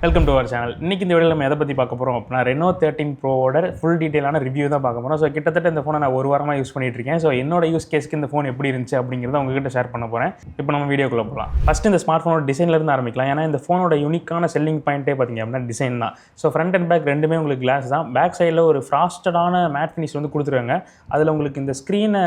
Welcome to our channel. இன்னைக்கு இந்த வீடியோவில் நம்ம எதை பற்றி பார்க்க போகிறோம் அப்படின்னா ரெனோ 13 ப்ரோவோட ஃபுல் டீட்டெயிலான ரிவ்யூ தான் பார்க்க போகிறோம். ஸோ கிட்டத்தட்ட இந்த ஃபோனை நான் ஒரு வாரமாக யூஸ் பண்ணிட்டு இருக்கேன். ஸோ என்னோட யூஸ் கேஸ்க்கு இந்த ஃபோன் எப்படி இருந்துச்சு அப்படிங்கிறத உங்ககிட்ட ஷேர் பண்ண போகிறேன். இப்போ நம்ம வீடியோக்குள்ளே போகலாம். ஃபஸ்ட்டு இந்த ஸ்மார்ட் ஃபோனோட டிசைன்லேருந்து ஆரம்பிக்கலாம். ஏன்னா இந்த ஃபோனோட யூனிக்கான செல்லிங் பாயிண்ட்டே பார்த்தீங்க அப்படின்னா டிசைன் தான். ஸோ ஃப்ரண்ட் அண்ட் பேக் ரெண்டுமே உங்களுக்கு கிளாஸ் தான். பேக் சைடில் ஒரு ஃப்ராஸ்டடான மேட் ஃபினிஷ் வந்து கொடுத்துருக்காங்க. அதில் உங்களுக்கு இந்த ஸ்க்ரீனை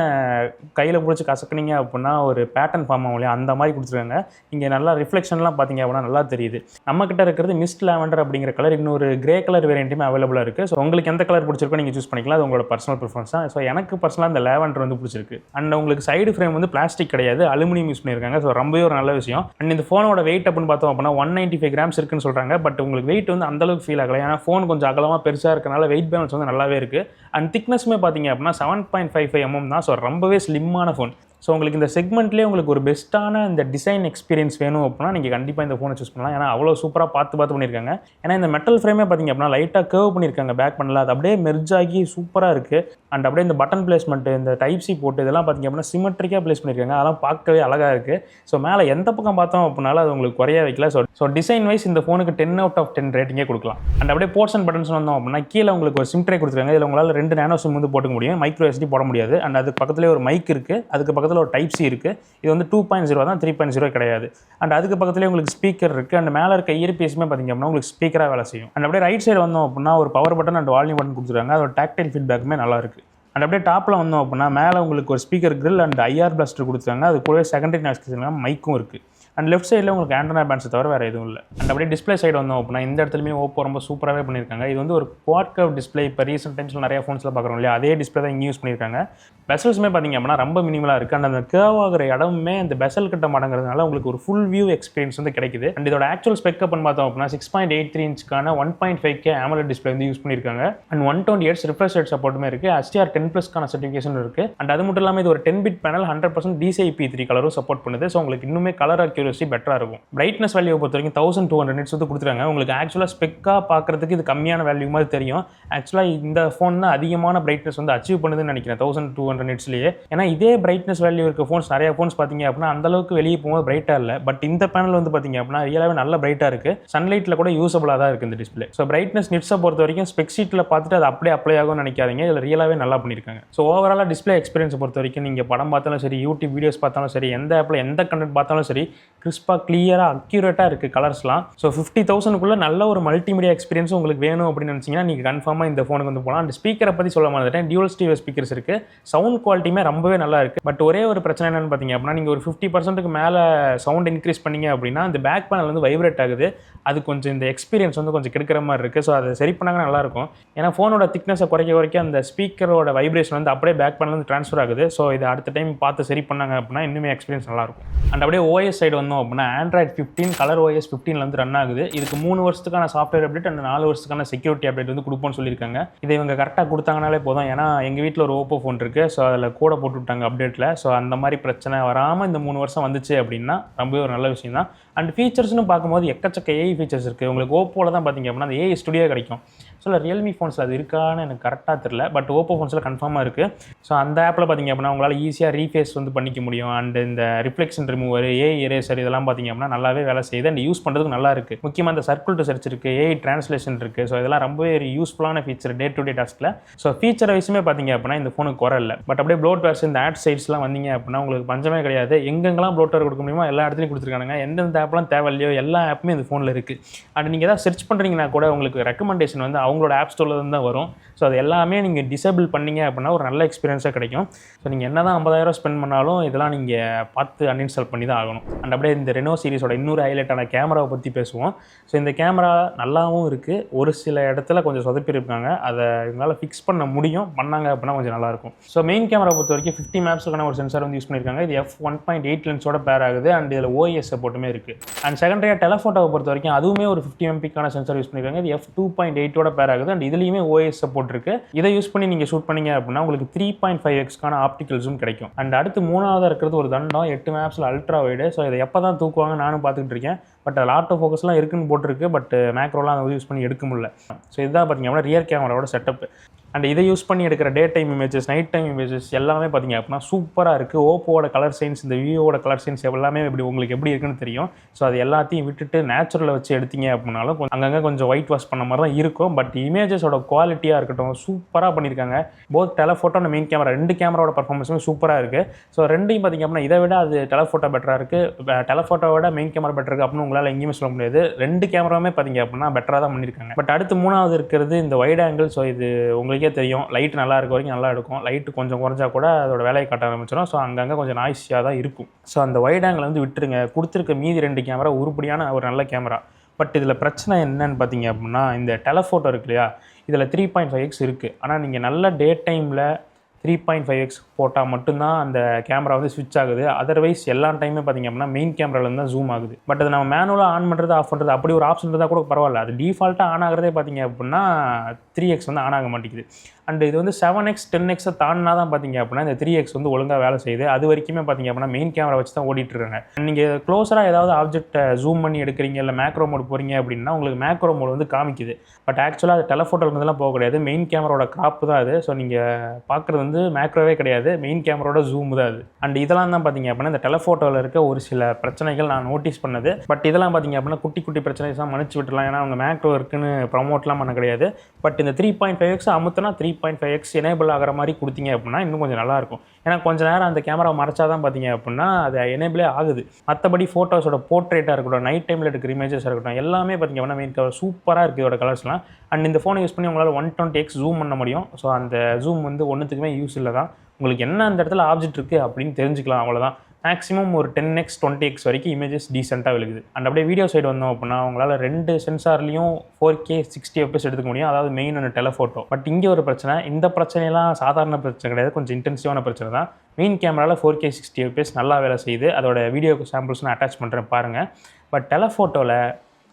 கையில் பிடிச்சி கசக்குனீங்க அப்படின்னா ஒரு பேட்டர்ன் ஃபார்ம் ஆகும் இல்லையா, அந்த மாதிரி கொடுத்துருக்காங்க. இங்கே நல்லா ரிஃப்ளெக்ஷன்லாம் பார்த்தீங்க அப்படின்னா நல்லா தெரியுது. நம்மக்கிட்ட இருக்கிறது மிஸ்ட் லாவெண்டர் அப்படிங்கிற கலர், இன்னொரு கிரே கலர் வேரியண்ட்டுமே அவைலபிளாக இருக்குது. ஸோ உங்களுக்கு எந்த கலர் பிடிச்சிருக்கோ நீங்கள் சூஸ் பண்ணிக்கலாம். அது உங்களோட பர்சனல் ப்ரிஃபரன்ஸ் தான். ஸோ எனக்கு பர்சனலாக இந்த லாவெண்டர் வந்து பிடிச்சிருக்கு. அண்ட் உங்களுக்கு சைடு ஃப்ரேம் வந்து பிளாஸ்டிக் கிடையாது, அலுமினியம் யூஸ் பண்ணியிருக்காங்க. ஸோ ரொம்பவே ஒரு நல்ல விஷயம். அண்ட் இந்த ஃபோனோட வெயிட் அப்படின்னு பார்த்தோம் அப்படின்னா 195 கிராம்ஸ் இருக்குன்னு சொல்கிறாங்க. பட் உங்களுக்கு வெயிட் வந்து அந்தளவுக்கு ஃபீல் ஆகலை. ஏன்னா ஃபோன் கொஞ்சம் அகலமாக பெருசாக இருக்கனால வெயிட் பேலன்ஸ் வந்து நல்லாவே இருக்குது. அண்ட் திக்னஸ்மே பார்த்தீங்க அப்படின்னா 7.55 mm தான். ஸோ ரொம்பவே ஸ்லிம்மான ஃபோன். ஸோ உங்களுக்கு இந்த செக்மெண்ட்லேயே உங்களுக்கு ஒரு பெஸ்ட்டான இந்த டிசைன் எக்ஸ்பீரியன்ஸ் வேணும் அப்படின்னா நீங்கள் கண்டிப்பாக இந்த ஃபோனை சூஸ் பண்ணலாம். ஏன்னா அவ்வளோ சூப்பராக பார்த்து பண்ணியிருக்காங்க. ஏன்னா இந்த மெட்டல் ஃப்ரேமே பார்த்தீங்க அப்படின்னா லைட்டாக கர்வ் பண்ணியிருக்காங்க பேக் பண்ணல. அது அப்படியே மெர்ஜ் ஆகி சூப்பராக இருக்குது. அண்ட் அப்படியே இந்த பட்டன் பிளேஸ்மெண்ட், இந்த டைப் சி போட்டு இதெல்லாம் பார்த்தீங்க அப்படின்னா சிமெட்ரிக்காக பிளேஸ் பண்ணியிருக்காங்க. அதெல்லாம் பார்க்கவே அழகாக இருக்குது. ஸோ மேலே எந்த பக்கம் பார்த்தோம் அப்படின்னாலும் அது உங்களுக்கு குறைய வைக்கல. ஸோ டிசைன் வைஸ் இந்த ஃபோனுக்கு 10 out of 10 ரேட்டிங்கே கொடுக்கலாம். அண்ட் அப்படியே போர்ட்ஸ் அண்ட் பட்டன்ஸ் வந்தோம் அப்படின்னா கீழே உங்களுக்கு ஒரு சிம் ட்ரே கொடுத்துருக்காங்க. இதில் உங்களால் 2 நேனோ சிம் வந்து போட்டுக்க முடியும். மைக்ரோ எஸ்டி போட முடியாது. அண்ட் அதுக்கு பக்கத்துலேயே ஒரு மைக் இருக்குது. அதுக்கு பக்கத்தில் ஒரு டைப் சி இருக்குது. இது வந்து 2.0 தான், 3.0 கிடையாது. அண்ட் அதுக்கு பக்கத்துலேயே உங்களுக்கு ஸ்பீக்கர் இருக்குது. அண்ட் மேலே இருக்க இயர்பீஸுமே பார்த்தீங்க அப்படின்னா உங்களுக்கு ஸ்பீக்கராக வேலை செய்யும். அண்ட் அப்படியே ரைட் சைடு வந்தோம் அப்படின்னா ஒரு power button and volume button கொடுத்துருக்காங்க. அதோட டாக்டைல் ஃபீட்பேக்குமே நல்லா இருக்குது. அண்ட் அப்படியே டாப்பில் வந்தோம் அப்படின்னா மேலே உங்களுக்கு ஒரு speaker grill and IR plaster கொடுத்துருக்காங்க. அது கூடவே செகண்டரி நாய்ஸ் கேன்சலிங் மைக்கும் இருக்குது. அண்ட் லெஃப்ட் சைடில் உங்களுக்கு ஆண்ட்ராய்ட் பேண்ட்ஸை தவிர வேறு எதுவும் இல்லை. அண்ட் அப்படியே டிஸ்பிளே சைடு வந்தோம் அப்படின்னா இந்த இடத்துலையுமே ஓப்போ ரொம்ப சூப்பராகவே பண்ணியிருக்காங்க. இது வந்து ஒரு குவாட் கர்வ் டிஸ்பிளே. இப்போ ரீசெண்ட் டைம்ஸில் நிறைய ஃபோன்ஸில் பார்க்குறோம் இல்லையா, அதே டிஸ்பிளே தான் இங்கே யூஸ் பண்ணியிருக்காங்க. பெசல்ஸுமே பார்த்தீங்க அப்படின்னா ரொம்ப மினிமலாக இருக்குது. அண்ட் அந்த கர்வ் ஆகிற இடமுமே அந்த பெசல் கிட்ட மாட்டங்கிறதுனால உங்களுக்கு ஒரு ஃபுல் வியூ எக்ஸ்பீரியன்ஸ் வந்து கிடைக்குது. அண்ட் இதோட ஆக்சுவல் ஸ்பெக் அப்படின்னு பார்த்தோம் அப்படின்னா 6.83 இன்ச்சுக்கான 1.5K AMOLED டிஸ்பிளே வந்து யூஸ் பண்ணியிருக்காங்க. அண்ட் 120 Hz ரிஃப்ரெஷ் ரேட் சப்போர்ட்டுமே இருக்குது. HDR10+க்கான சர்டிஃபிகேஷன் இருக்குது. அண்ட் அது மட்டும் இல்லாமல் இது ஒரு 10-bit பேனல், 100% DCI-P3 கலரும் சப்போர்ட் பண்ணுது. ஸோ உங்களுக்கு இன்னுமே கலர் அக்யூரசி பெட்டராக இருக்கும். பிரைட்னஸ் வேல்யூ பொறுத்த வரைக்கும் 1200 nits வந்து கொடுத்துருக்காங்க. உங்களுக்கு ஆக்சுவலாக ஸ்பெக்காக பார்க்குறதுக்கு இது கம்மியான வேல்யூ மாதிரி தெரியும். ஆக்சுவலாக இந்த ஃபோன் தான் அதிகமான பிரைட்னஸ் வந்து அச்சீவ் பண்ணுதுன்னு நினைக்கிறேன் 1200 nitsலேயே. ஏன்னா இதே பிரைட்னஸ் வேல்யூ இருக்க ஃபோன்ஸ் நிறைய ஃபோன்ஸ் பார்த்தீங்க அப்படின்னா அந்தளவுக்கு வெளியே போகும்போது பிரைட்டாக இல்லை. பட் இந்த பேனல் வந்து பார்த்தீங்க அப்படின்னா ரியலாகவே நல்ல பிரைட்டாக இருக்குது. சன்லைட்டில் கூட யூஸபிளாக தான் இருக்குது இந்த டிஸ்பிளே. ஸோ பிரைட்னஸ் நிட்ஸை பொறுத்த வரைக்கும் ஸ்பெக் ஷீட்டில் பார்த்துட்டு அது அப்படியே அப்ளை ஆகும்னு நினைக்காதீங்க. இதில் ரியலாகவே நல்லா பண்ணியிருக்காங்க. ஸோ ஓவராலாக டிஸ்பிளே எக்ஸ்பீரியன்ஸை பொறுத்த வரைக்கும் நீங்கள் படம் பார்த்தாலும் சரி, யூடியூப் வீடியோஸ் பார்த்தாலும் சரி, எந்த ஆப்பில் எந்த கண்டென்ட் பார்த்தாலும் சரி, கிறிஸ்பாக கிளியராக அக்யூரேட்டாக இருக்குது கலர்ஸ்லாம். ஸோ 50,000க்குள்ளே நல்ல ஒரு மல்டிமீடியா எக்ஸ்பீரியன்ஸ் உங்களுக்கு வேணும் அப்படின்னு நினச்சிங்கன்னா நீங்கள் கன்ஃபார்மாக இந்த ஃபோனுக்கு வந்து போகலாம். அந்த ஸ்பீக்கரை பற்றி சொல்ல மாட்டேன், டியூவல் ஸ்டீரியோ ஸ்பீக்கர்ஸ் இருக்குது. சவுண்ட் குவாலிட்டியுமே ரொம்பவே நல்லா இருக்குது. பட் ஒரே ஒரு பிரச்சனை என்னென்னு பார்த்தீங்க அப்படின்னா நீங்கள் ஒரு 50%க்கு மேலே சவுண்ட் இன்க்ரீஸ் பண்ணீங்க அப்படின்னா இந்த பேக் பேனல் வந்து வைப்ரேட் ஆகுது. அது கொஞ்சம் இந்த எக்ஸ்பீரியன்ஸ் வந்து கொஞ்சம் கெடுக்கிற மாதிரி இருக்குது. ஸோ அதை சரி பண்ணாங்க நல்லாயிருக்கும். ஏன்னா ஃபோனோட திக்னஸை குறைக்க அந்த ஸ்பீக்கரோட வைப்ரேஷன் வந்து அப்படியே பேக் பேனல் வந்து ட்ரான்ஸ்ஃபர் ஆகுது. ஸோ இதை அடுத்த டைம் பார்த்து சரி பண்ணாங்க அப்படின்னா இன்னுமே எக்ஸ்பீரியன்ஸ் நல்லாயிருக்கும். அண்ட் அப்படியே ஓஎஸ் சைடு வந்தோம் அப்படின்னா ஆண்ட்ராய்ட் 15 கலர் OS 15 வந்து ரன் ஆகுது. இதுக்கு 3 வருஷத்துக்கான சாஃப்ட்வேர் அப்டேட் அண்ட் 4 வருஷத்துக்கான செக்யூரிட்டி அப்டேட் வந்து கொடுப்போம்னு சொல்லியிருக்காங்க. இதை இவங்க கரெக்டாக கொடுத்தாங்கனாலே போதும். ஏன்னா எங்கள் வீட்டில் ஒரு ஓப்போ ஃபோன் இருக்குது. ஸோ அதில் கூட போட்டு விட்டாங்க அப்டேட்டில். ஸோ அந்த மாதிரி பிரச்சனை வராமல் இந்த 3 வருஷம் வந்துச்சு அப்படின்னா ரொம்பவே ஒரு நல்ல விஷயம் தான். அண்ட் ஃபீச்சர்ஸ்னு பார்க்கும்போது எக்கச்சக்க ஏஐ ஃபீச்சர்ஸ் இருக்குது. உங்களுக்கு ஓப்போவில் தான் பார்த்தீங்க அப்படின்னா அந்த ஏஐ ஸ்டுடியோ கிடைக்கும். ஸோ ரியல்மி ஃபோன்ஸில் அது இருக்கான்னு எனக்கு கரெக்டாக தெரியல. பட் ஓப்போ ஃபோன்ஸில் கன்ஃபார்மாக இருக்குது. ஸோ அந்த ஆப்பில் பார்த்தீங்க அப்படின்னா உங்களால் ஈஸியாக ரீஃபேஸ் வந்து பண்ணிக்க முடியும். அண்ட் இந்த ரிஃப்ளெக்ஷன் ரிமூவர், ஏஐ எரேசர் இதெல்லாம் பார்த்தீங்க அப்படின்னா நல்லாவே வேலை செய்யுது. அண்ட் யூஸ் பண்ணுறதுக்கு நல்லா இருக்குது. முக்கியமாக இந்த சர்க்கிள் டு சர்ச் இருக்குது, ஏஐ டிரான்ஸ்லேஷன் இருக்குது. ஸோ இதெல்லாம் ரொம்பவே யூஸ்ஃபுல்லான ஃபீச்சர் டே டு டே டாஸ்கில். ஸோ ஃபீச்சர் வைஸுமே பார்த்தீங்க அப்படின்னா இந்த ஃபோனுக்கு குறை இல்லை. பட் அப்படியே ப்ளோட்வேர்ஸ் இந்த ஆட் சைட்ஸ்லாம் வந்தீங்க அப்படின்னா உங்களுக்கு பஞ்சமே கிடையாது. எங்கெங்கெல்லாம் ப்ளோட்வேர் கொடுக்க முடியுமோ எல்லா இடத்துலையும் கொடுத்துருக்காங்க. எந்தெந்த ஆப்லாம் தேவையில்லையோ எல்லா ஆப்புமே இந்த ஃபோனில் இருக்குது. அண்ட் நீங்கள் எதாவது சர்ச் பண்ணுறீங்கன்னா கூட உங்களுக்கு ரெக்கமெண்டேஷன் வந்து அவங்களோட ஆப் ஸ்டோரில் தான் வரும். ஸோ அது எல்லாமே நீங்கள் டிசேபிள் பண்ணிங்க அப்படின்னா ஒரு நல்ல எக்ஸ்பீரியன்ஸாக கிடைக்கும். ஸோ நீங்கள் என்ன தான் 50,000 ஸ்பெண்ட் பண்ணாலும் இதெல்லாம் நீங்கள் பார்த்து அன்இன்ஸ்டால் பண்ணி தான் ஆகணும். அண்ட் அப்படியே இந்த ரெனோ சீரிஸோட இன்னொரு ஹைலைட்டான கேமராவை பற்றி பேசுவோம். ஸோ இந்த கேமரா நல்லாவும் இருக்குது. ஒரு சில இடத்துல கொஞ்சம் சொதப்பிருக்காங்க. அதை இவங்களால் ஃபிக்ஸ் பண்ண முடியும். பண்ணாங்க அப்படின்னா கொஞ்சம் நல்லாயிருக்கும். ஸோ மெயின் கேமரா பொறுத்த வரைக்கும் 50 மேப்ஸுக்கான ஒரு சென்சார் வந்து யூஸ் பண்ணியிருக்காங்க. இது f1.8 லென்ஸோட பேர் ஆகுது. அண்ட் இதில் OIS சப்போர்ட்டுமே இருக்குது. அண்ட் செகண்டரியாக டெலஃபோட்டோவை பொறுத்த வரைக்கும் அதுவுமே ஒரு 50 MP சென்சார் யூஸ் பண்ணியிருக்காங்க. இது f2.8ஓட பேர் ஆகுது. அண்ட் இதுலேயுமே OIS சப்போர்ட் இருக்குது. இதை யூஸ் பண்ணி நீங்கள் ஷூட் பண்ணீங்க அப்படின்னா உங்களுக்கு 3.5x ஆப்டிக்கல் ஜூம் கிடைக்கும். அண்ட் அடுத்து மூணாவதாக இருக்கிறது ஒரு தண்டம் 8 மேப்ஸில் அல்ட்ரா வைடு. ஸோ இதை எப்போ தான் தூக்குவாங்க நானும் பார்த்துக்கிட்டு இருக்கேன். பட் அதில் ஆட்டோ ஃபோக்கஸ்லாம் இருக்குன்னு போட்டிருக்கு. பட் மேக்ரோலாம் அதை யூஸ் பண்ணி எடுக்க முடியல. ஸோ இதுதான் பார்த்தீங்க அப்படின்னா ரியர் கேமராவோட செட்டப். அண்ட் இதை யூஸ் பண்ணி எடுக்கிற day time images, night time images எல்லாமே பார்த்தீங்க அப்படின்னா சூப்பராக இருக்குது. ஓப்போவோட கலர் சயின்ஸ், இந்த விவோட கலர் சயின்ஸ் எல்லாமே உங்களுக்கு எப்படி இருக்குன்னு தெரியும். ஸோ அது எல்லாத்தையும் விட்டுட்டு நேச்சுரலில் வச்சு எடுத்தீங்க அப்படின்னாலும் அங்கங்கே கொஞ்சம் ஒயிட் வாஷ் பண்ண மாதிரி தான் இருக்கும். பட் இமேஜஸோட குவாலிட்டியாக இருக்கட்டும் சூப்பராக பண்ணியிருக்காங்க. Both telephoto and main camera 2 கேமராவோட பர்ஃபார்மன்ஸுமே சூப்பராக இருக்குது. ஸோ ரெண்டையும் பார்த்தீங்க அப்படின்னா இதை விட அது டெலஃபோட்டோ பெட்டராக இருக்குது, டெலஃபோட்டோவோட மெயின் கேமரா பெட்டர் இருக்குது அப்படின்னு உங்களால் எங்கேயுமே சொல்ல முடியாது. 2 கேமராவுமே பார்த்தீங்க அப்படின்னா பெட்டராக தான் பண்ணியிருக்காங்க. பட் அடுத்து 3வது இருக்கிறது இந்த வைட் ஆங்கிள். ஸோ இது உங்களுக்கே தெரியும், லைட் நல்லா இருக்க வரைக்கும் நல்லா எடுக்கும். லைட்டு கொஞ்சம் குறைஞ்சா கூட அதோட வேலையை காட்ட ஆரம்பிச்சிடும். ஸோ அங்கங்கே கொஞ்சம் நாய்ஸியாக தான் இருக்கும். ஸோ அந்த வைட் ஆங்கிள் வந்து விட்டுருங்க. கொடுத்துருக்க மீதி 2 கேமரா உருப்படியான ஒரு நல்ல கேமரா. பட் இதில் பிரச்சனை என்னன்னு பார்த்தீங்க அப்படின்னா இந்த டெலஃபோட்டோ இருக்கு இல்லையா, இதில் 3.5x இருக்குது. ஆனால் நீங்கள் நல்ல டே டைமில் 3.5x போட்டால் மட்டும்தான் அந்த கேமரா வந்து ஸ்விட்ச் ஆகுது. அதர்வைஸ் எல்லா டைமே பார்த்திங்க அப்படின்னா மெயின் கேமராவில் தான் ஜூம் ஆகுது. பட் அது நம்ம மேனுவலாக ஆன் பண்ணுறது ஆஃப் பண்ணுறது அப்படி ஒரு ஆப்ஷன் இருந்தால் கூட பரவாயில்ல. அது டிஃபால்ட்டாக ஆன் ஆகிறதே பார்த்திங்க அப்படின்னா 3x வந்து ஆன் ஆக மாட்டேங்குது. அண்ட் இது வந்து 7x 10x தாண்டினா தான் பார்த்திங்க அப்படின்னா இந்த 3x வந்து ஒழுங்காக வேலை செய்யுது. அது வரைக்குமே பார்த்திங்க அப்படின்னா மெயின் கேமரா வச்சு தான் ஓடிட்டுருக்காங்க. நீங்கள் க்ளோஸராக ஏதாவது ஆப்ஜெக்ட்டை ஜூம் பண்ணி எடுக்கிறீங்க, இல்லை மேக்ரோ மோட் போகிறீங்க அப்படின்னா உங்களுக்கு மேக்ரோ மோட் வந்து காமிக்குது. பட் ஆக்சுவலாக அது டெலஃபோட்டோவில் இருந்தெல்லாம் போக கிடையாது, மெயின் கேமராவோட கிராப் தான் அது. ஸோ நீங்கள் பார்க்குறது வந்து மேக்ரோவே கிடையாது, மெயின் கேமராவோட ஜூம் தான் அது. அண்ட் இதெல்லாம் தான் பார்த்திங்க அப்படின்னா இந்த டெலஃபோட்டோவில் இருக்க ஒரு சில பிரச்சனைகள் நான் நோட்டீஸ் பண்ணது. பட் இதெல்லாம் பார்த்திங்க அப்படின்னா குட்டி குட்டி பிரச்சனைலாம் மன்னிச்சு விட்டுலாம், ஏன்னா அவங்க மேக்ரோ இருக்குன்னு ப்ரமோட்லாம் பண்ண கிடையாது. பட் இந்த 3.5x அமுத்துனா 3.5x எனேபிள் ஆகிற மாதிரி கொடுத்தீங்க அப்படின்னா இன்னும் கொஞ்சம் நல்லாயிருக்கும். ஏன்னா கொஞ்சம் நேரம் அந்த கேமரா மறைச்சா தான் பார்த்தீங்க அப்படின்னா அது எனேபிளே ஆகுது. மற்றபடி ஃபோட்டோஸோட போர்ட்ரேட்டாக இருக்கட்டும், நைட் டைமில் எடுக்கிற இமேஜஸ் இருக்கட்டும், எல்லாமே பார்த்திங்க அப்படின்னா மெயின் கவர் சூப்பராக இருக்குது இதோட கலர்ஸ்லாம். அண்ட் இந்த ஃபோனை யூஸ் பண்ணி உங்களால் 120x ஜூம் பண்ண முடியும். ஸோ அந்த ஜூம் வந்து ஒன்றுத்துக்குமே யூஸ் இல்லை தான். உங்களுக்கு என்ன அந்த இடத்துல ஆப்ஜெக்ட் இருக்குது அப்படின்னு தெரிஞ்சுக்கலாம், அவ்வளோதான். மேக்ஸிமம் ஒரு 10x 20x வரைக்கும் இமேஜஸ் டீசெண்டாக விழுகுது. அண்ட் அப்படியே வீடியோ சைடு வந்தோம் அப்படின்னா உங்களால் 2 சென்சார்லேயும் 4K 60 fps எடுத்துக்க முடியும், அதாவது மெயின் ஒன்று டெலஃபோட்டோ. பட் இங்கே ஒரு பிரச்சனை, இந்த பிரச்சனைலாம் சாதாரண பிரச்சனை கிடையாது, கொஞ்சம் இன்டென்சிவான பிரச்சனை தான். மெயின் கேமராவில் 4K 60 fps நல்லா வேலை செய்யுது. அதோட வீடியோ சாம்பிள்ஸ் நான் அட்டாச் பண்ணுறேன் பாருங்கள். பட் டெலஃபோட்டோவில்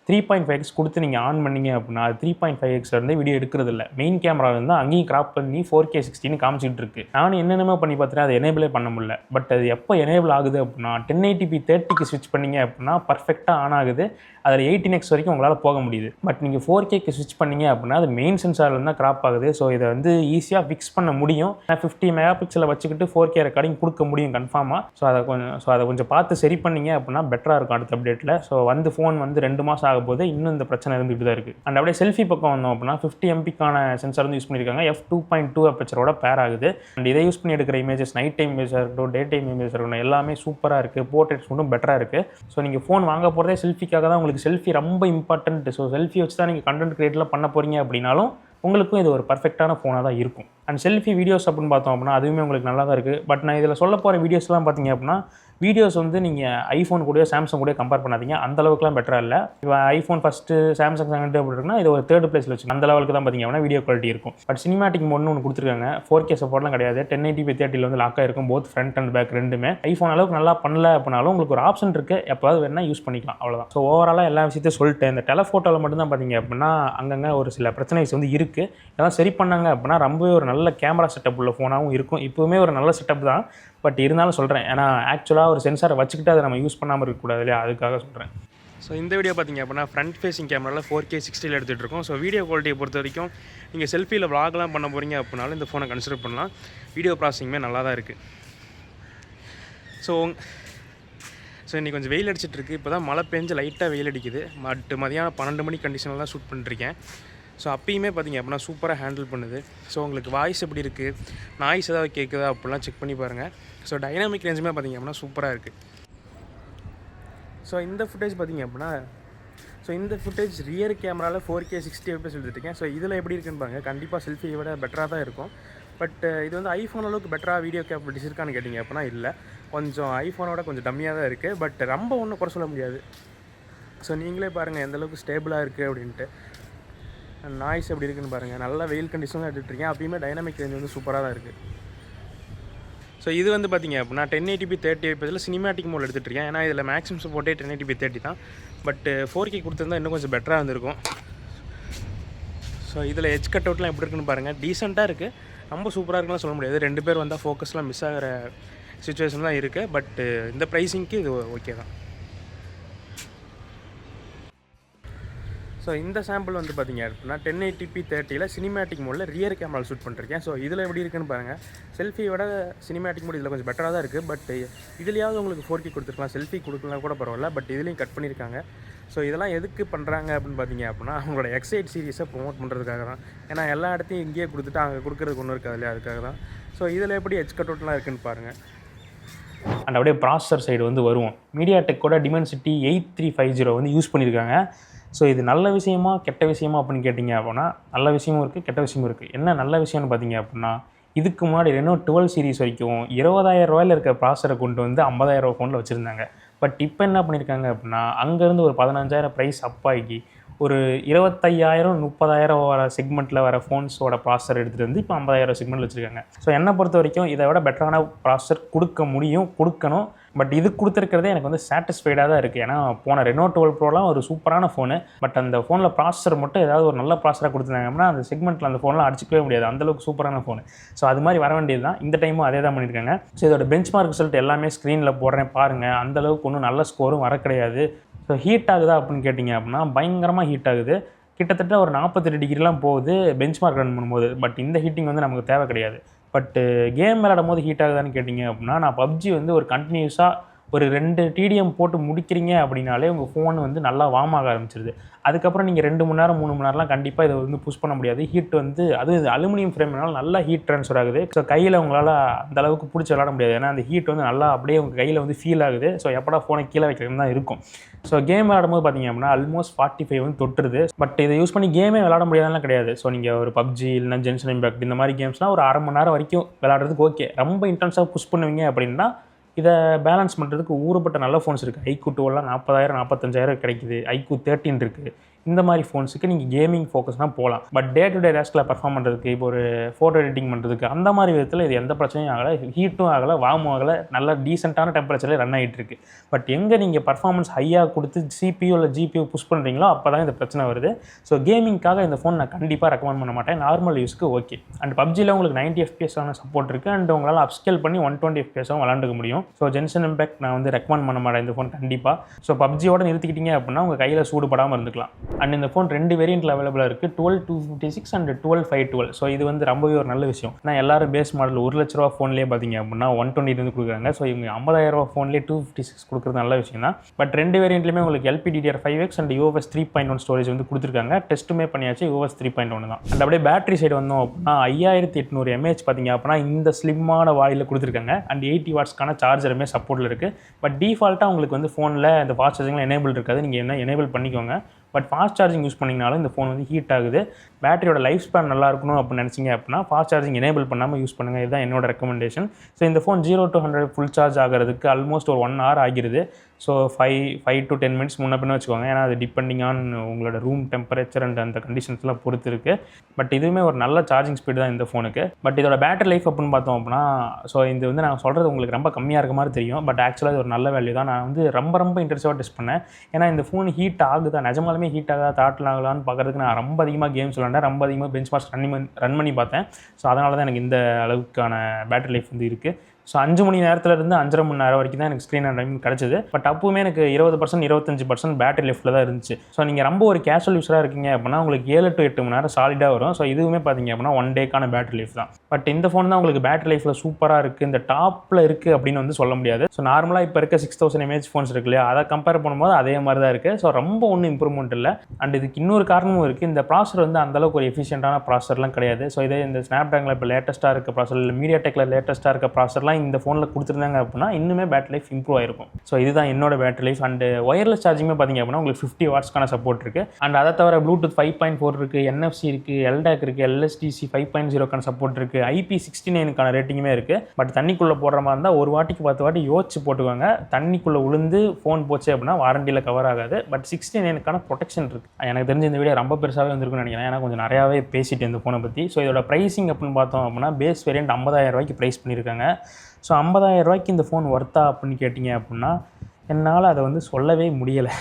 3.5x கொடுத்து நீங்கள் ஆன் பண்ணிங்க அப்படின்னா அது 3.5x வந்து வீடியோ எடுக்கிறது இல்லை. மெயின் கேமராவில் இருந்தால் அங்கேயும் கிராப் பண்ணி 4K 60 காமிச்சிட்டு இருக்கு. நானும் என்னென்னமோ பண்ணி பார்த்துட்டு அதை எனேபிளே பண்ண முடியல. பட் அது எப்போ எனேபிள் ஆகுது அப்படின்னா 1080p 30க்கு ஸ்விட்ச் பண்ணிங்க அப்படின்னா பர்ஃபெக்டாக ஆன் ஆகுது. அதில் 18x வரைக்கும் உங்களால் போக முடியுது. பட் நீங்கள் 4Kக்கு ஸ்விட்ச் பண்ணிங்க அப்படின்னா அது மெயின் சென்சாரில் தான் கிராப் ஆகுது. ஸோ இதை வந்து ஈஸியாக ஃபிக்ஸ் பண்ண முடியும். 50 மெகாபிக்சலை வச்சுக்கிட்டு 4K ரெக்கார்டிங் கொடுக்க முடியும் கன்ஃபார்மாக. ஸோ அதை கொஞ்சம் பார்த்து சரி பண்ணிங்க அப்படின்னா பெட்டராக இருக்கும் அடுத்த அப்டேட்டில். ஸோ வந்து ஃபோன் வந்து 2 மாதம் ஆகும்போது இன்னும் இந்த பிரச்சனை இருந்துகிட்டு தான் இருக்குது. அண்ட் அப்படியே செல்ஃபி பக்கம் வந்தோம் அப்படின்னா 50 MPக்கான சென்சார் வந்து யூஸ் பண்ணியிருக்காங்க. f2.2 அப்பச்சரோட பேர் ஆகுது. அண்ட் இதை யூஸ் பண்ணி எடுக்கிற இமேஜஸ் நைட் டைம் இமேஜாக இருக்கட்டும், டே டைம் இமேஜாக இருக்கட்டும், எல்லாமே சூப்பராக இருக்குது. போர்ட்ரேட்ஸ் மட்டும் பெட்டராக இருக்குது. ஸோ நீங்கள் ஃபோன் வாங்க போகிறதே செல்ஃபிக்காக தான். உங்களுக்கு செல்ஃபி ரொம்ப இம்பார்ட்டன்ட். ஸோ செல்ஃபி வச்சு தான் நீங்கள் கண்டென்ட் கிரியேட்லாம் பண்ண போகிறீங்க அப்படின்னாலும் உங்களுக்கும் இது ஒரு பர்ஃபெக்டான ஃபோனாக தான் இருக்கும். அண்ட் செல்ஃபி வீடியோஸ் அப்படின்னு பார்த்தோம் அப்படின்னா அதுவுமே உங்களுக்கு நல்லா தான் இருக்குது. பட் நான் இதில் சொல்ல போகிற வீடியோஸ்லாம் பார்த்தீங்க அப்படின்னா வீடியோஸ் வந்து நீங்கள் ஐஃபோன் கூட சாம்சங் கூட கம்பேர் பண்ணாதீங்க, அந்த அளவுக்குலாம் பெட்டராக இல்லை. இப்போ ஐஃபோன் ஃபஸ்ட்டு சாம்சங் செகண்ட் அப்படி இருக்குன்னா இது ஒரு 3rd பிளேஸில் வச்சு அந்த லெவலுக்கு தான் பார்த்தீங்க அப்படின்னா வீடியோ குவாலிட்டி இருக்கும். பட் சினிமாட்டிக் மோட்னு ஒன்று கொடுத்துருக்காங்க. 4K சப்போர்ட்லாம் கிடையாது. 1080p 30ல் வந்து லாக்காக இருக்கும், போத் ஃப்ரண்ட் அண்ட் பேக் ரெண்டுமே. ஐஃபோன் அளவுக்கு நல்லா பண்ணல அப்படின்னாலும் உங்களுக்கு ஒரு ஆப்ஷன் இருக்குது, எப்போது வேணால் யூஸ் பண்ணிக்கலாம், அவ்வளோதான். ஸோ ஓவராலாக எல்லா விஷயத்தையும் சொல்லிட்டு இந்த டெலஃபோட்டோவில் மட்டும்தான் பார்த்தீங்க அப்படின்னா அங்கங்கே ஒரு சில பிரச்சனைஸ் வந்து இருக்குது. இதெல்லாம் சரி பண்ணாங்க அப்படின்னா ரொம்பவே ஒரு நல்ல கேமரா செட்டப் உள்ள ஃபோனாகவும் இருக்கும். இப்போவுமே ஒரு நல்ல செட்டப் தான். பட் இருந்தாலும் சொல்கிறேன், ஏன்னா ஆக்சுவலாக ஒரு சென்சாரை வச்சுக்கிட்டு அதை நம்ம யூஸ் பண்ணாமல் இருக்கக்கூடாது இல்லையா, அதுக்காக சொல்கிறேன். ஸோ இந்த வீடியோ பார்த்திங்க அப்படின்னா ஃப்ரண்ட் ஃபேஸிங் கேமராவில் 4K 60ல் எடுத்துகிட்டு இருக்கோம். ஸோ வீடியோ குவாலிட்டியை பொறுத்த வரைக்கும் நீங்கள் செல்ஃபியில் vlogலாம் பண்ண போகிறீங்க அப்படின்னாலும் இந்த ஃபோனை கன்சிடர் பண்ணலாம். வீடியோ ப்ராசஸிங்குமே நல்லா தான் இருக்குது. ஸோ இன்றைக்கி கொஞ்சம் வெயில் அடிச்சிட்ருக்கு. இப்போ தான் மழை பெஞ்சு லைட்டாக வெயில் அடிக்குது. பட் மதியானம் 12 மணி கண்டிஷனில் தான் ஷூட் பண்ணிருக்கேன். ஸோ அப்பயுமே பார்த்திங்க அப்படின்னா சூப்பராக ஹேண்டில் பண்ணுது. ஸோ உங்களுக்கு வாய்ஸ் எப்படி இருக்குது, நாய்ஸ் ஏதாவது கேட்குதா அப்படிலாம் செக் பண்ணி பாருங்கள். ஸோ டைனாமிக் ரேஞ்சுமே பார்த்திங்க அப்படின்னா சூப்பராக இருக்குது. ஸோ இந்த ஃபுட்டேஜ் பார்த்திங்க அப்படின்னா இந்த ஃபுட்டேஜ் ரியர் கேமராவில் 4K 60 fps எடுத்துருக்கேன். ஸோ இதில் எப்படி இருக்குன்னு பாருங்கள். கண்டிப்பாக செல்ஃபியை விட பெட்டராக தான் இருக்கும். பட் இது வந்து ஐஃபோன் அளவுக்கு பெட்டராக வீடியோ கேப்பபிலிட்டிஸ் இருக்கான்னு கேட்டிங்க அப்படின்னா இல்லை, கொஞ்சம் ஐஃபோனோட கொஞ்சம் டம்மியாக தான் இருக்குது. பட் ரொம்ப ஒன்றும் குறை சொல்ல முடியாது. ஸோ நீங்களே பாருங்கள் எந்தளவுக்கு ஸ்டேபிளாக இருக்குது அப்படின்ட்டு. நாய்ஸ் எப்படி இருக்குன்னு பாருங்கள். நல்லா வெயில் கண்டிஷன் தான் எடுத்துகிட்ருக்கேன். அப்பயுமே டைனாமிக் ரேஞ்ச் வந்து சூப்பராக தான் இருக்குது. ஸோ இது வந்து பார்த்திங்க அப்படின்னா 1080p 30 fps சினிமாட்டிக் மோட் எடுத்துகிட்ருக்கேன். ஏன்னா இதில் மேக்ஸிமம் சப்போர்ட்டே 1080p 30 தான். பட் 4K கொடுத்துருந்தா இன்னும் கொஞ்சம் பெட்டராக இருந்திருக்கும். ஸோ இதில் எட்ஜ் கட் அவுட்லாம் எப்படி இருக்குன்னு பாருங்கள். டீசெண்டாக இருக்குது, ரொம்ப சூப்பராக இருக்குன்னு சொல்ல முடியாது. 2 பேர் வந்தால் ஃபோக்கஸ்லாம் மிஸ் ஆகிற சுச்சுவேஷன் தான் இருக்குது. பட் இந்த ப்ரைஸிங்க்கு இது ஓகே தான். ஸோ இந்த சாம்பிள் வந்து பார்த்திங்க அப்படின்னா 1080p 30ல் சினிமேட்டிக் மோடில் ரியர் கேமரா ஷூட் பண்ணிருக்கேன். ஸோ இதில் எப்படி இருக்குன்னு பாருங்கள். செல்ஃபியோட சினிமேட்டிக் மோட் இதில் கொஞ்சம் பெட்டராக தான் இருக்குது. பட் இதுலையாவது உங்களுக்கு 4K கொடுத்துருக்கலாம், செல்ஃபி கொடுக்கலாம் கூட பரவாயில்ல. பட் இதுலேயும் கட் பண்ணியிருக்காங்க. ஸோ இதெல்லாம் எதுக்கு பண்ணுறாங்க அப்படின்னு பார்த்தீங்க அப்படின்னா அவங்களோட X8 சீரிஸை ப்ரொமோட் பண்ணுறதுக்காக தான். ஏன்னா எல்லா இடத்தையும் இங்கேயே கொடுத்துட்டு அங்கே கொடுக்குறதுக்கு ஒன்றும் இருக்காது இல்லையா, அதுக்காக தான். ஸோ இதில் எப்படி எட்ஜ் கட் அவுட்லாம் இருக்குன்னு பாருங்கள். அண்ட் அப்படியே ப்ராசஸர் சைடு வந்து வருவோம். மீடியாடெக்கோட டிமென்சிட்டி 8350 வந்து யூஸ் பண்ணியிருக்காங்க. ஸோ இது நல்ல விஷயமா கெட்ட விஷயமா அப்படின்னு கேட்டிங்க அப்படின்னா நல்ல விஷயமும் இருக்குது, கெட்ட விஷயமும் இருக்குது. என்ன நல்ல விஷயம்னு பார்த்தீங்க அப்படின்னா இதுக்கு முன்னாடி ரெனோ 12 சீரிஸ் வரைக்கும் 20,000 ரூபாயில் இருக்க ப்ராசஸரை கொண்டு வந்து 50,000 ரூபா ஃபோனில் வச்சுருந்தாங்க. பட் இப்போ என்ன பண்ணியிருக்காங்க அப்படின்னா அங்கேருந்து ஒரு 15,000 ப்ரைஸ் அப் ஆகி ஒரு 25,000 30,000 வர செக்மெண்ட்டில் வர ஃபோன்ஸோட ப்ராசஸர் எடுத்துகிட்டு வந்து இப்போ 50,000 செக்மெண்ட்டில் வச்சுருக்காங்க. ஸோ என்னை பொறுத்த வரைக்கும் இதை விட பெட்டரான ப்ராசஸர் கொடுக்க முடியும், கொடுக்கணும். பட் இது கொடுத்துருக்கிறதே எனக்கு வந்து சாட்டிஸ்ஃபைடாக தான் இருக்குது. ஏன்னா போன ரெனோ 12 ப்ரோலாம் ஒரு சூப்பரான ஃபோனு. பட் அந்த ஃபோனில் ப்ராசஸர் மட்டும் ஏதாவது ஒரு நல்ல ப்ராசஸராக கொடுத்துருந்தாங்க அப்படின்னா அந்த செக்மெண்ட்டில் அந்த ஃபோன்லாம் அடிச்சிக்கவே முடியாது, அந்தளவுக்கு சூப்பரான ஃபோனு. ஸோ அது மாதிரி வர வேண்டியது தான். இந்த டைமும் அதே தான் பண்ணியிருக்காங்க. ஸோ இதோட பெஞ்ச்மார்க் ரிசல்ட் எல்லாமே ஸ்க்ரீனில் போடுறேன் பாருங்கள். அந்தளவுக்கு ஒன்றும் நல்ல ஸ்கோரும் வர கிடையாது. ஸோ ஹீட் ஆகுதா அப்படின்னு கேட்டிங்க அப்படின்னா பயங்கரமாக ஹீட் ஆகுது. கிட்டத்தட்ட ஒரு 48 டிகிரிலாம் போகுது பெஞ்ச்மார்க் ரன் பண்ணும்போது. பட் இந்த ஹீட்டிங் வந்து நமக்கு தேவை கிடையாது. பட்டு கேம் விளையாடும் போது ஹீட் ஆகுதான்னு கேட்டிங்க அப்படின்னா நான் PUBG வந்து ஒரு கண்டினியூஸாக ஒரு 2 TDM போட்டு முடிக்கிறீங்க அப்படின்னாலே உங்கள் ஃபோன் வந்து நல்லா வார்ம் ஆக ஆரம்பிச்சிருது. அதுக்கப்புறம் நீங்கள் 2 மணி நேரம் 3 மணி நேரம்லாம் கண்டிப்பாக இதை வந்து புஷ் பண்ண முடியாது. ஹீட் வந்து அது அலுமினியம் ஃப்ரேம்னால நல்லா ஹீட் ட்ரான்ஸ்ஃபர் ஆகுது. ஸோ கையில் உங்களால் அந்த அளவுக்கு பிடிச்சி விளாட முடியாது. ஏன்னா அந்த ஹீட் வந்து நல்லா அப்படியே உங்கள் கையில் வந்து ஃபீல் ஆகுது. ஸோ எப்படா ஃபோனை கீழே வைக்கிறதுன்னு தான் இருக்கும். ஸோ கேம் விளாடும்போது பார்த்தீங்க அப்படின்னா ஆல்மோஸ்ட் 45 வந்து தொட்டுருது. பட் இதை யூஸ் பண்ணி கேமே விளாட முடியாதெல்லாம் கிடையாது. ஸோ நீங்கள் ஒரு PUBG இல்லைனா Genshin Impact இந்த மாதிரி கேம்ஸ்லாம் ஒரு 1/2 மணி நேரம் வரைக்கும் விளாட்றதுக்கு ஓகே. ரொம்ப இன்டென்ஸாக புஷ் பண்ணுவீங்க அப்படின்னா இதை பேலன்ஸ் பண்ணுறதுக்கு ஊறுபட்ட நல்ல ஃபோன்ஸ் இருக்குது. iQOO 12 40,000 45,000 கிடைக்குது. iQOO 13 இருக்குது. இந்த மாதிரி ஃபோன்ஸுக்கு நீங்கள் கேமிங் ஃபோக்கஸ்னால் போகலாம். பட் டே டு டே ரேஸ்கில் பர்ஃபார்ம் பண்ணுறதுக்கு இப்போ ஒரு ஃபோட்டோ எடிட்டிங் பண்ணுறதுக்கு அந்த மாதிரி விதத்தில் இது எந்த பிரச்சனையும் ஆகலை, ஹீட்டும் ஆகலை, வார்மும் ஆகலை, நல்ல டீசெண்டான டெம்பரேச்சரில் ரன் ஆகிட்டு இருக்குது. பட் எங்கே நீங்கள் பர்ஃபார்மன்ஸ் ஹையாக கொடுத்து CPU இல்லை GPU புஷ் பண்ணுறீங்களோ அப்போ தான் இந்த பிரச்சனை வருது. ஸோ கேமிங்காக இந்த ஃபோன் நான் கண்டிப்பாக ரெக்கமெண்ட் பண்ண மாட்டேன். நார்மல் யூஸ்க்கு ஓகே. அண்ட் PUBGயில் உங்களுக்கு 90 FPS சப்போர்ட் இருக்குது. அண்ட் உங்களால் அப்ஸ்கேல் பண்ணி 120 FPS விளாண்டுக்க முடியும். ஸோ Genshin Impact நான் வந்து ரெக்கமெண்ட் பண்ண மாட்டேன் இந்த ஃபோன் கண்டிப்பாக. ஸோ PUBGயோட நிறுத்திக்கிட்டீங்க அப்படின்னா உங்கள் கையில் சூடுபடாமல் இருந்துக்கலாம். அண்ட் இந்த ஃபோன் 2 வேரியண்ட்டில் அவைலபிளாக இருக்குது, 12256 அண்ட் 12512. ஸோ இது வந்து ரொம்பவே ஒரு நல்ல விஷயம். நான் எல்லாரும் பேஸ் மாடல் 1 லட்ச ரூபா ஃபோன்லேயே பார்த்தீங்க அப்படின்னா 120 வந்து கொடுக்குறாங்க. ஸோ இவங்க 50,000 ரூபா ஃபோன்லேயே 256 கொடுக்குறது நல்ல விஷயம் தான். பட் 2 வேரியண்ட்லையுமே உங்களுக்கு LPDDR5X அண்ட் UFS 3.1 ஸ்டோரேஜ் வந்து கொடுத்துருக்காங்க. டெஸ்ட்டுமே பண்ணியாச்சு, UFS 3.1 தான். அண்ட் அப்படியே பேட்டரி சைடு வந்தோம் அப்படின்னா 5800 mAh பார்த்தீங்க அப்படின்னா இந்த ஸ்லிம்மான வாயில் கொடுத்துருக்காங்க. அண்ட் 80 வாட்ஸ்க்கான சார்ஜருமே சப்போர்ட்டில் இருக்குது. பட் டிஃபால்ட்டாக உங்களுக்கு வந்து ஃபோனில் இந்த ஃபாஸ்ட் சார்ஜிங்லாம் எனேபிள் இருக்காது. நீங்கள் என்ன எனேபிள் பண்ணிக்கோங்க. பட் ஃபாஸ்ட் சார்ஜிங் யூஸ் பண்ணிங்கனாலும் இந்த ஃபோன் வந்து ஹீட் ஆகுது. பேட்டரியோட லைஃப் ஸ்பேன் நல்லா இருக்கணும் அப்படின்னு நினச்சிங்க அப்படின்னா ஃபாஸ்ட் சார்ஜிங் எனேபிள் பண்ணாமல் யூஸ் பண்ணுங்கள். இதுதான் என்னோட ரெக்கமெண்டேஷன். ஸோ இந்த ஃபோன் 0 to 100 ஃபுல் சார்ஜ் ஆகிறதுக்கு ஆல்மோஸ்ட் ஒரு 1 hour ஆகிருது. ஸோ 5 to 10 minutes முன்ன பின்ன வச்சுக்கோங்க. ஏன்னா அது டிபெண்டிங் ஆன் உங்களோட ரூம் டெம்பரேச்சர் அண்ட் அந்த கண்டிஷன்ஸ்லாம் பொறுத்து இருக்குது. பட் இதுவுமே ஒரு நல்ல சார்ஜிங் ஸ்பீடு தான் இந்த ஃபோனுக்கு. பட் இதோட பேட்டரி லைஃப் அப்படின்னு பார்த்தோம் அப்படின்னா ஸோ இது வந்து நான் சொல்கிறது உங்களுக்கு ரொம்ப கம்மியாக இருக்க மாதிரி தெரியும். பட் ஆக்சுவலாக இது ஒரு நல்ல வேல்யூ தான். நான் வந்து ரொம்ப இன்ட்ரெஸ்ட்டாக டெஸ்ட் பண்ணேன். ஏன்னா இந்த ஃபோன் ஹீட் ஆகுதா, நிஜமாலுமே ஹீட் ஆகுதா, தாட்டில் ஆகலான்னு பார்க்குறதுக்கு நான் ரொம்ப அதிகமாக கேம்ஸ் விளாண்டேன், ரொம்ப அதிகமாக பெஞ்ச்மார்க்ஸ் ரன் பண்ணி பார்த்தேன். ஸோ அதனால தான் எனக்கு இந்த அளவுக்கான பேட்டரி லைஃப் வந்து இருக்குது. ஸோ 5 மணி நேரத்துலேருந்து 5.5 மணி நேரம் வரைக்கும் தான் எனக்கு ஸ்க்ரீன் டைம் கிடச்சிது. பட் அப்போவுமே எனக்கு 20% 25% பேட்டரி லைஃப்பில் தான் இருந்துச்சு. ஸோ நீங்கள் ரொம்ப ஒரு கேஷுவல் யூஸராக இருக்கீங்க அப்படின்னா உங்களுக்கு 7 to 8 மணி நேரம் சாலிடாக வரும். ஸோ இதுவுமே பார்த்தீங்க அப்படின்னா 1 டேக்கான பேட்டரி லைஃப் தான். பட் இந்த ஃபோன் தான் உங்களுக்கு பேட்டரி லைஃப்பில் சூப்பராக இருக்குது, இந்த டாப்பில் இருக்குது அப்படின்னு வந்து சொல்ல முடியாது. ஸோ நார்மலாக இப்போ இருக்க 6000 mAh ஃபோன்ஸ் இருக்கு இல்லையா, அதை கம்பேர் பண்ணும்போது அதே மாதிரி தான் இருக்குது. ஸோ ரொம்ப ஒன்றும் இம்ப்ரூவ்மெண்ட் இல்லை. அண்ட் இதுக்கு இன்னொரு காரணமும் இருக்குது. இந்த ப்ராசர் வந்து அந்தளவுக்கு ஒரு எஃபிஷியன்ட்டான ப்ராசர்லாம் கிடையாது. ஸோ இதே இந்த ஸ்னாப்ட்ராகனில் இப்போ லேட்டஸ்ட்டாக இருக்க ப்ராசர் இல்லை மீடியாடெக்கில் லேட்டஸ்ட்டாக இருக்க ப்ராசர்லாம் இந்த ஃபோனில் கொடுத்துருந்தாங்க அப்படின்னா இன்னுமே பேட்டரி லைஃப் இம்ப்ரூவ் ஆயிருக்கும். ஸோ இதுதான் என்னோட பேட்டரி லைஃப். அண்ட் ஒயர்லெஸ் சார்ஜிங்குமே பார்த்தீங்க அப்படின்னா உங்களுக்கு 50 வாட்ஸ்க்கான சப்போர்ட் இருக்குது. அண்ட் அதை தவிர ப்ளூடூத் 5.4 இருக்குது, NFC இருக்குது, LDAC இருக்குது, LSTC 5.0க்கான சப்போர்ட் இருக்குது, IP69க்கான ரேட்டிங்குமே இருக்குது. பட் தண்ணிக்குள்ளே போடுற மாதிரி இருந்தால் ஒரு வாட்டிக்கு 10 வாட்டி யோசிச்சு போட்டுக்கோங்க. தண்ணிக்குள்ளே விழுந்து ஃபோன் போச்சு அப்படின்னா வாரண்டியில் கவர் ஆகாது. பட் 69க்கான ப்ரொடெக்ஷன் இருக்குது. எனக்கு தெரிஞ்ச இந்த வீடியோ ரொம்ப பெருசாகவே வந்திருக்குன்னு நினைக்கிறேன். ஏன்னா கொஞ்சம் நிறையாவே பேசிட்டு இந்த ஃபோனை பற்றி. ஸோ இதோட ப்ரைஸிங் அப்படின்னு பார்த்தோம் அப்படின்னா பேஸ் வேரியன்ட் 50,000 ரூபாய்க்கு ப்ரைஸ் பண்ணியிருக்காங்க. ஸோ 50,000 ரூபாய்க்கு இந்த ஃபோன் ஒர்த்தா அப்படின்னு கேட்டிங்க அப்படின்னா என்னால் அதை வந்து சொல்லவே முடியலை.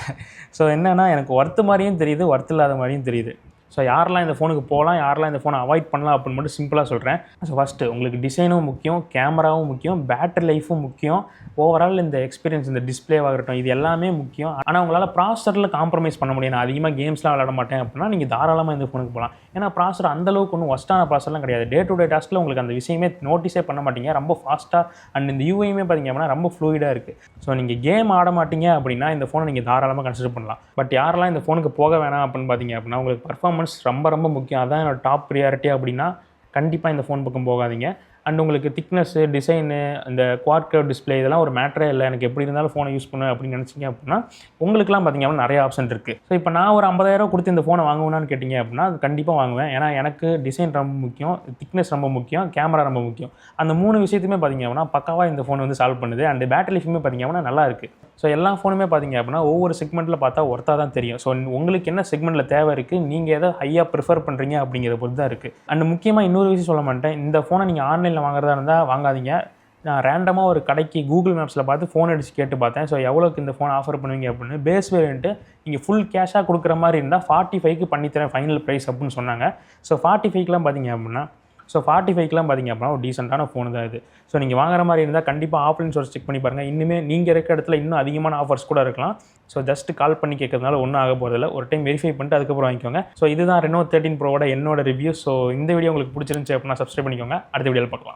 ஸோ என்னென்னா எனக்கு ஒர்த்து மாதிரியும் தெரியுது, ஒர்த்து இல்லாத மாதிரியும் தெரியுது. ஸோ யாரெல்லாம் இந்த ஃபோனுக்கு போகலாம், யாரெல்லாம் இந்த ஃபோனை அவாய்ட் பண்ணலாம் அப்படின்னு மட்டும் சிம்பிளாக சொல்கிறேன். ஸோ ஃபஸ்ட்டு உங்களுக்கு டிசைனும் முக்கியம், கேமராவும் முக்கியம், பேட்டரி லைஃபும் முக்கியம், ஓவரால் இந்த எக்ஸ்பீரியன்ஸ், இந்த டிஸ்பிளேவாகட்டும், இது எல்லாமே முக்கியம். ஆனால் உங்களால் ப்ராசஸரில் காம்ப்ரமைஸ் பண்ண முடியும். நான் அதிகமாக கேம்ஸ்லாம் விளாட மாட்டேன் அப்படின்னா நீங்கள் தாராளமாக இந்த ஃபோனுக்கு போகலாம். ஏன்னா ப்ராசஸர் அந்தளவுக்கு ஒன்றும் ஒஸ்ட்டான ப்ராசஸர்லாம் கிடையாது. டே டு டே டாஸ்க்கில் உங்களுக்கு அந்த விஷயமே நோட்டீஸே பண்ண மாட்டீங்க. ரொம்ப ஃபாஸ்ட்டாக அண்ட் இந்த யூஐயுமே பார்த்தீங்க அப்படின்னா ரொம்ப ஃப்ளூயிடாக இருக்குது. ஸோ நீங்கள் கேம் ஆட மாட்டீங்க அப்படின்னா இந்த ஃபோனை நீங்கள் தாராளமாக கன்சிடர் பண்ணலாம். பட் யாரெல்லாம் இந்த ஃபோனுக்கு போக வேணாம் அப்படின்னு பார்த்தீங்க அப்படின்னா உங்களுக்கு பர்ஃபார்மன்ஸ் ரொம்ப முக்கியம், அதான் என்னோட டாப் ப்ரியாரிட்டி அப்படின்னா கண்டிப்பாக இந்த ஃபோன் பக்கம் போகாதீங்க. அண்ட் உங்களுக்கு திக்னஸ்ஸு, டிசைனு, இந்த குவாட் கர்வ் டிஸ்பிளே இதெல்லாம் ஒரு மேட்டரே இல்லை, எனக்கு எப்படி இருந்தாலும் ஃபோனை யூஸ் பண்ணு அப்படின்னு நினச்சிங்க அப்படின்னா உங்களுக்குலாம் பார்த்தீங்க அப்படின்னா நிறைய ஆப்ஷன் இருக்குது. ஸோ இப்போ நான் ஒரு 50,000 கொடுத்து இந்த ஃபோனை வாங்குவேன்னு கேட்டிங்க அப்படின்னா அது கண்டிப்பாக வாங்குவேன். ஏன்னா எனக்கு டிசைன் ரொம்ப முக்கியம், திக்னஸ் ரொம்ப முக்கியம், கேமரா ரொம்ப முக்கியம். அந்த 3 விஷயத்தையுமே பார்த்தீங்க அப்படின்னா பக்காவாக இந்த ஃபோன் வந்து சால்வ் பண்ணுது. அண்ட் பேட்டரி லைஃபுமே பார்த்தீங்க அப்படின்னா நல்லா இருக்குது. ஸோ எல்லா ஃபோனுமே பார்த்தீங்க அப்படின்னா ஒவ்வொரு செக்மெண்ட்டில் பார்த்தா ஒர்த்தாக தான் தெரியும். ஸோ உங்களுக்கு என்ன செக்மெண்ட்டில் தேவை இருக்குது, நீங்கள் எதை ஹையாக ப்ரிஃபர் பண்ணுறீங்க அப்படிங்கிறத பொறுத்து தான் இருக்குது. அண்ட் முக்கியமாக இன்னொரு விஷயம் சொல்ல மாட்டேன், இந்த ஃபோனை நீங்கள் ஆன்லைனில் வாங்குறதா இருந்தால் வாங்காதீங்க. நான் ரேண்டமாக ஒரு கடைக்கு கூகுள் மேப்ஸில் பார்த்து ஃபோன் அடித்து கேட்டு பார்த்தேன். ஸோ எவ்வளோக்கு இந்த ஃபோன் ஆஃபர் பண்ணுவீங்க அப்படின்னு. பேஸ் வேரியண்ட்டு நீங்கள் ஃபுல் கேஷாக கொடுக்குற மாதிரி இருந்தால் 45க்கு பண்ணித்தரேன் ஃபைனல் ப்ரைஸ் அப்படின்னு சொன்னாங்க. ஸோ 45க்குலாம் பார்த்தீங்க அப்படின்னா ஒரு டீசெண்டான ஃபோனு தான் இது. ஸோ நீங்கள் வாங்குற மாதிரி இருந்தால் கண்டிப்பாக ஆஃப்லைன் சோர்ஸ் செக் பண்ணி பாருங்கள். இன்னுமே நீங்கள் இருக்க இடத்துல இன்னும் அதிகமான ஆஃபர்ஸ் கூட இருக்கலாம். ஸோ ஜஸ்ட் கால் பண்ணி கேட்கறதுனால ஒன்றும் ஆக போகிறதில்ல. ஒரு டைம் வெரிஃபை பண்ணிட்டு அதுக்கப்புறம் வாங்கிக்கோங்க. ஸோ இதுதான் Reno 13 Proவோட என்னோட ரிவ்யூ. ஸோ இந்த வீடியோ உங்களுக்கு பிடிச்சிருந்துச்சு அப்படின்னா சப்ஸ்கிரைப் பண்ணிக்கோங்க. அடுத்த வீடியோவில் பார்க்கலாம்.